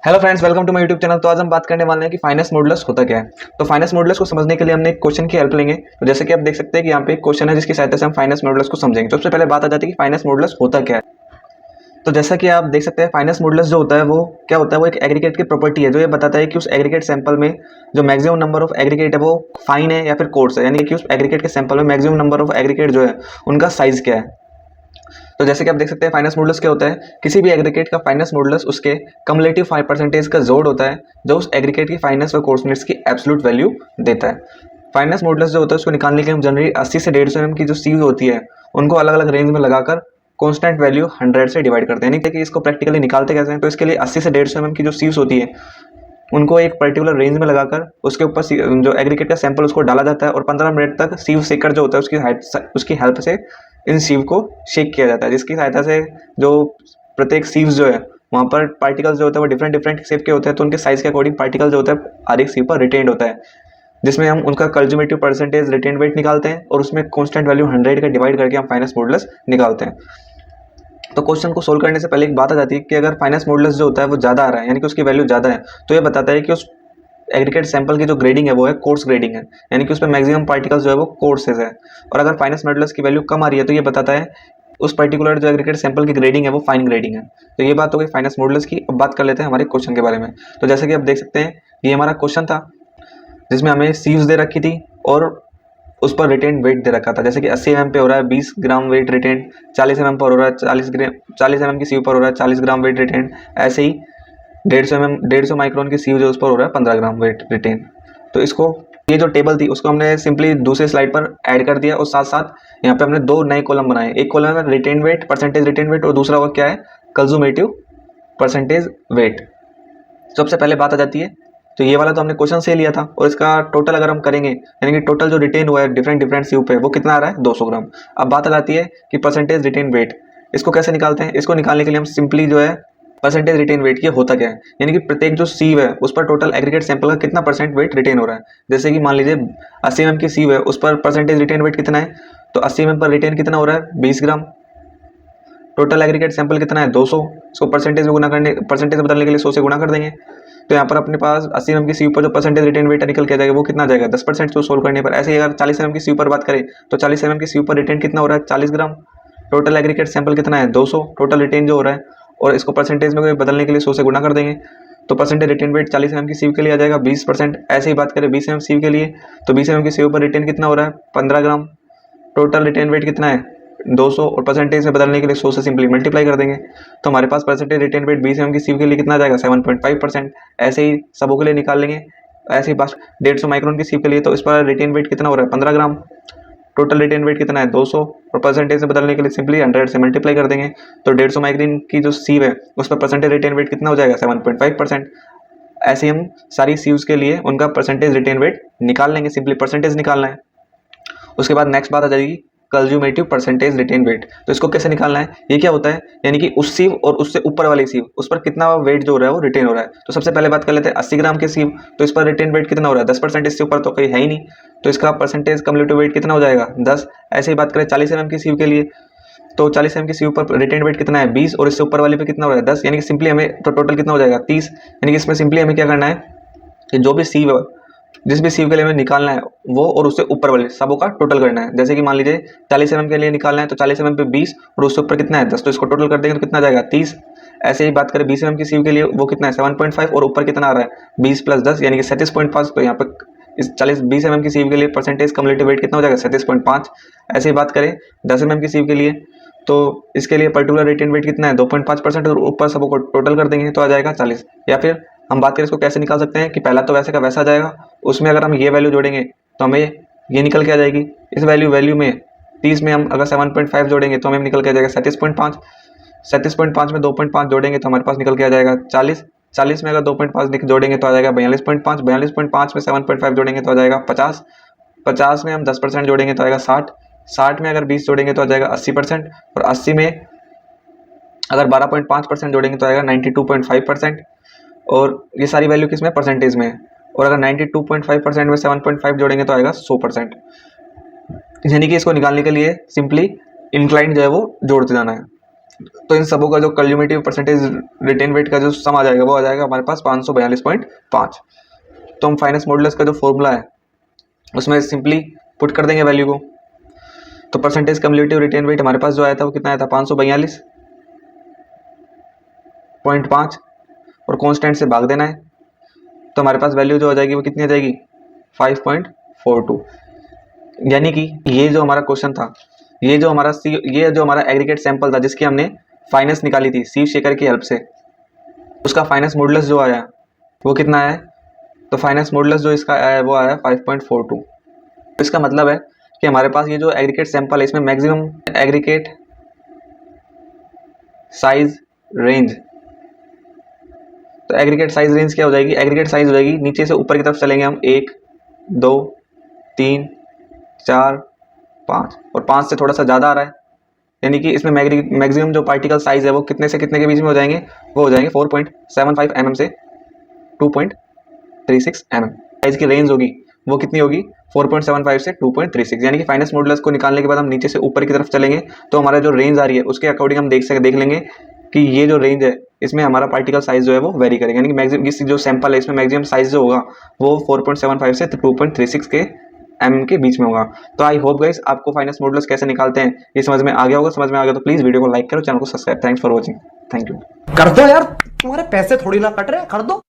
Hello friends, welcome to my YouTube channel. तो आज हम बात करने वाले हैं कि फाइनेंस मॉडुलस होता क्या है। तो फाइनेंस मॉडुलस को समझने के लिए हमने एक क्वेश्चन की हेल्प लेंगे। तो जैसे कि आप देख सकते हैं कि यहाँ पे एक क्वेश्चन है जिसकी सहायता से हम फाइनेंस मॉडुलस को समझेंगे। तो सबसे पहले बात आ जाती है कि फाइनेंस मॉडुलस होता क्या है। तो जैसा कि आप देख सकते हैं, फाइनेंस मॉडुलस जो होता है वो क्या होता है, वो एक एग्रीगेट की प्रॉपर्टी है जो ये बताता है कि उस एग्रीगेट सैंपल में जो मैक्सिमम नंबर ऑफ एग्रीगेट है वो फाइन है या फिर कोर्स है, यानी कि उस एग्रीगेट के सैंपल में मैक्सिमम नंबर ऑफ एग्रीगेट जो है उनका साइज क्या है। तो जैसे कि आप देख सकते हैं, फाइनेंस मॉडुलस क्या होता है, किसी भी एग्रीगेट का फाइनेंस मॉडुलस उसके कम्युलेटिव 5% का जोड़ होता है जो उस एग्रीगेट की फाइनेंस और कोर्समेट्स की एब्सोल्यूट वैल्यू देता है। फाइनेंस मॉडुलस जो होता है उसको निकालने के लिए हम जनरली 80 से 150 mm की जो सीव होती है उनको अलग अलग रेंज में लगाकर कॉन्स्टेंट वैल्यू 100 से डिवाइड करते हैं। यानी कि इसको प्रैक्टिकली निकालते कैसे हैं, तो इसके लिए 80 से 150 mm की जो सीव्स होती है उनको एक पर्टिकुलर रेंज में लगाकर उसके ऊपर जो एग्रीगेट का सैंपल उसको डाला जाता है और 15 मिनट तक सीव सेकर जो होता है उसकी हेल्प से इन सीव को शेक किया जाता है, जिसकी सहायता से जो प्रत्येक सीव्स जो है वहाँ पर पार्टिकल्स जो होते हैं वो डिफरेंट डिफरेंट शेप के होते हैं। तो उनके साइज के अकॉर्डिंग पार्टिकल जो होता है हर एक सीव पर रिटेन्ड होता है, जिसमें हम उनका कंज्यूमेटिव परसेंटेज रिटेन वेट निकालते हैं और उसमें कांस्टेंट वैल्यू 100 का डिवाइड करके हम फाइनेंस मॉडुलस निकालते हैं। तो क्वेश्चन को सोल्व करने से पहले एक बात आ जाती है कि अगर फाइनेंस मॉडुलस जो होता है वो ज़्यादा आ रहा है, यानी कि उसकी वैल्यू ज़्यादा है, तो ये बताता है कि उस एग्रीगेट सैंपल की जो ग्रेडिंग है वो है कोर्स ग्रेडिंग है, यानी कि उसमें मैक्सिमम पार्टिकल्स जो है वो कोर्सेज है। और अगर फाइनेंस मॉडुलस की वैल्यू कम आ रही है तो ये बताता है उस पर्टिकुलर जो एग्रीगेट सैंपल की ग्रेडिंग है वो फाइन ग्रेडिंग है। तो ये बात हो गई फाइनेंस मॉडुलस की। अब बात कर लेते हैं हमारे क्वेश्चन के बारे में। तो जैसे कि आप देख सकते हैं, ये हमारा क्वेश्चन था जिसमें हमें सीव्स दे रखी थी और उस पर रिटेन वेट दे रखा था। जैसे कि 80 mm पे हो रहा है 20 ग्राम वेट रिटेन, 40 mm पर हो रहा है 40 mm की सीव पर हो रहा है 40 ग्राम वेट रिटेन, ऐसे ही 150 माइक्रोन की सीव जो उस पर हो रहा है 15 ग्राम वेट रिटेन। तो इसको ये जो टेबल थी उसको हमने सिंपली दूसरे स्लाइड पर ऐड कर दिया और साथ साथ यहाँ पे हमने दो नए कॉलम बनाए। एक कॉलम है retained weight percentage retained weight और दूसरा वो क्या है, कंज्यूमेटिव परसेंटेज वेट। सबसे पहले बात आ जाती है, तो ये वाला तो हमने क्वेश्चन से लिया था और इसका टोटल अगर हम करेंगे यानी कि टोटल जो रिटेन हुआ है डिफरेंट डिफरेंट सीव पे वो कितना आ रहा है 200 ग्राम। अब बात आ जाती है कि परसेंटेज रिटेन वेट, इसको कैसे निकालते हैं। इसको निकालने के लिए हम सिंपली जो है परसेंटेज रिटेन वेट ये होता क्या है, यानी कि प्रत्येक जो सीव है उस पर टोटल एग्रीगेट सैंपल का कितना परसेंट वेट रिटेन हो रहा है। जैसे कि मान लीजिए 80 mm की सीव है, उस पर परसेंटेज रिटेन वेट कितना है, तो 80 mm पर रिटेन कितना हो रहा है 20 ग्राम। टोटल एग्रीगेट सैंपल कितना है 200, इसको परसेंटेज में गुना करने परसेंटेज बदलने के लिए 100 से गुना कर देंगे। तो यहाँ पर अपने पास 80 mm की सीव पर जो परसेंटेज रिटेन वेट निकल के आ जाएगा वो कितना आ जाएगा 10%। तो सोल्व करने पर ऐसे ही अगर 40 mm की सीव पर बात करें तो 40 mm की सीव पर रिटेन कितना हो रहा है 40 ग्राम। टोटल एग्रीगेट सैंपल कितना है 200, टोटल रिटेन जो हो रहा है, और इसको परसेंटेज में बदलने के लिए 100 से गुना कर देंगे। तो परसेंटेज रिटेन वेट 40 mm की सीव के लिए आ जाएगा 20%। ऐसे ही बात करें 20 mm सीव के लिए तो 20 mm की सीव पर रिटेन कितना हो रहा है 15 ग्राम। टोटल रिटेन वेट कितना है 200 और परसेंटेज में बदलने के लिए 100 से सिंपली मल्टीप्लाई कर देंगे। तो हमारे पास परसेंटेज रिटेन वेट 20 mm की सीव के लिए कितना आ जाएगा 7.5%। ऐसे ही सबों के लिए निकाल लेंगे। ऐसे ही बस 150 माइक्रोन की सीव के लिए तो इस पर रिटेन वेट कितना हो रहा है 15 ग्राम। टोटल रिटेन वेट कितना है 200 और परसेंटेज से बदलने के लिए सिंपली 100 से मल्टीप्लाई कर देंगे। तो 150 माइक्रोन की जो सीव है उस पर परसेंटेज रिटेन वेट कितना हो जाएगा 7.5%। ऐसे हम सारी सीव्स के लिए उनका परसेंटेज रिटेन वेट निकाल लेंगे, सिंपली परसेंटेज निकालना है। उसके बाद नेक्स्ट बात आ जाएगी कंज्यूमेटिव परसेंटेज रिटेन वेट। तो इसको कैसे निकालना है, ये क्या होता है, यानी कि उस सीव और उससे ऊपर वाली सीव उस पर कितना वेट जो हो रहा है वो रिटेन हो रहा है। तो सबसे पहले बात कर लेते हैं 80 ग्राम की सीव, तो इस पर रिटेन वेट कितना हो रहा है 10%, इससे ऊपर तो कहीं है ही नहीं, तो इसका परसेंटेज कम्युलेटिव वेट कितना हो जाएगा 10। ऐसे ही बात करें 40 mm की सीव के लिए तो 40 mm की सीव पर रिटेन वेट कितना है 20 और इससे ऊपर वाले पे कितना हो रहा है 10, यानी कि सिंपली हमें तो टोटल कितना हो जाएगा 30। यानी कि इसमें सिंपली हमें क्या करना है कि जो भी सीव है जिस भी सीव के लिए हमें निकालना है वो और उससे ऊपर वाले सबों का टोटल करना है। जैसे कि मान लीजिए 40 mm के लिए निकालना है तो 40 mm पे 20 और उससे ऊपर कितना है 10, तो इसको टोटल कर देंगे तो कितना जाएगा 30। ऐसे ही बात करें 20 mm की सीव के लिए वो कितना है 7.5 और ऊपर कितना आ रहा है 20 + 10 यानी कि 37.5। तो यहाँ पर इस 20 mm की सीव के लिए परसेंटेज कम्युलेटिव वेट कितना हो जाएगा 37.5। ऐसे ही बात करें 10 mm की सीव के लिए तो इसके लिए पर्टिकुलर रिटेन वेट कितना है 2.5% और ऊपर सबों को टोटल कर देंगे तो आ जाएगा 40। या फिर हम बात करें इसको कैसे निकाल सकते हैं कि पहला तो वैसे का वैसा आ जाएगा, उसमें अगर हम ये वैल्यू जोड़ेंगे तो हमें ये निकल के आ जाएगी। इस वैल्यू में 30 में हम अगर 7.5 जोड़ेंगे तो हमें निकल के आ जाएगा 37.5। 37.5 में 2.5 जोड़ेंगे तो हमारे पास निकल के आ जाएगा 40। 40 में अगर 2.5 जोड़ेंगे तो आ जाएगा 42.5। 42.5 में 7.5 जोड़ेंगे तो आ जाएगा 50। 50 में हम 10% जोड़ेंगे तो आएगा 60। 60 में अगर 20 जोड़ेंगे तो आ जाएगा 80%। और 80 में अगर 12.5% जोड़ेंगे तो आएगा 92.5%। और ये सारी वैल्यू किस में परसेंटेज में है। और अगर 92.5% में 7.5 जोड़ेंगे तो आएगा 100%। यानी कि इसको निकालने के लिए सिंपली इंक्लाइन जो है वो जोड़ते जाना है। तो इन सबों का जो कल्यूमेटिव परसेंटेज रिटेन रेट का जो सम आ जाएगा वो आ जाएगा हमारे पास 542.5। तो हम फाइनेंस मॉडुलस का जो फॉर्मूला है उसमें सिंपली पुट कर देंगे वैल्यू को। तो परसेंटेज कम्युलेटिव रिटेन रेट हमारे पास जो आया था वो कितना आया था 542.5 और कांस्टेंट से भाग देना है। तो हमारे पास वैल्यू जो आ जाएगी वो कितनी आ जाएगी 5.42। यानी कि ये जो हमारा क्वेश्चन था, ये जो हमारा एग्रीगेट सैंपल था जिसकी हमने फाइनेंस निकाली थी शिव शेखर की हेल्प से, उसका फाइनेंस मॉडुलस जो आया वो कितना है, तो फाइनेंस मॉडुलस जो इसका आया है वो आया 5.42। इसका मतलब है कि हमारे पास ये जो एग्रीगेट सैंपल है इसमें मैक्सिमम एग्रीगेट साइज रेंज, तो एग्रीगेट साइज रेंज क्या हो जाएगी, एग्रीगेट साइज हो जाएगी नीचे से ऊपर की तरफ चलेंगे हम 1 2 3 4 5 और 5 से थोड़ा सा ज़्यादा आ रहा है, यानी कि इसमें मैक्सिमम जो पार्टिकल साइज है वो कितने से कितने के बीच में हो जाएंगे, वो हो जाएंगे 4.75 mm से 2.36 mm। साइज की रेंज होगी वो कितनी होगी 4.75 से 2.36। यानी कि फाइनेंस मॉडुलस को निकालने के बाद हम नीचे से ऊपर की तरफ चलेंगे तो हमारा जो रेंज आ रही है उसके अकॉर्डिंग हम देख लेंगे कि ये जो रेंज है इसमें हमारा पार्टिकल साइज जो है वो वेरी करेगा, यानी कि मैक्सिमम इस जो सैंपल है इसमें मैक्सिमम साइज जो होगा वो 4.75 से 2.36 के mm के बीच में होगा। तो आई होप गाइस आपको फाइनेंस मॉडुलस कैसे निकालते हैं ये समझ में आ गया होगा। समझ में आ गया तो प्लीज वीडियो को लाइक करो, चैनल को subscribe. Thanks for watching, thank you. कर दो यार, तुम्हारे पैसे थोड़ी ना कट रहे, कर दो।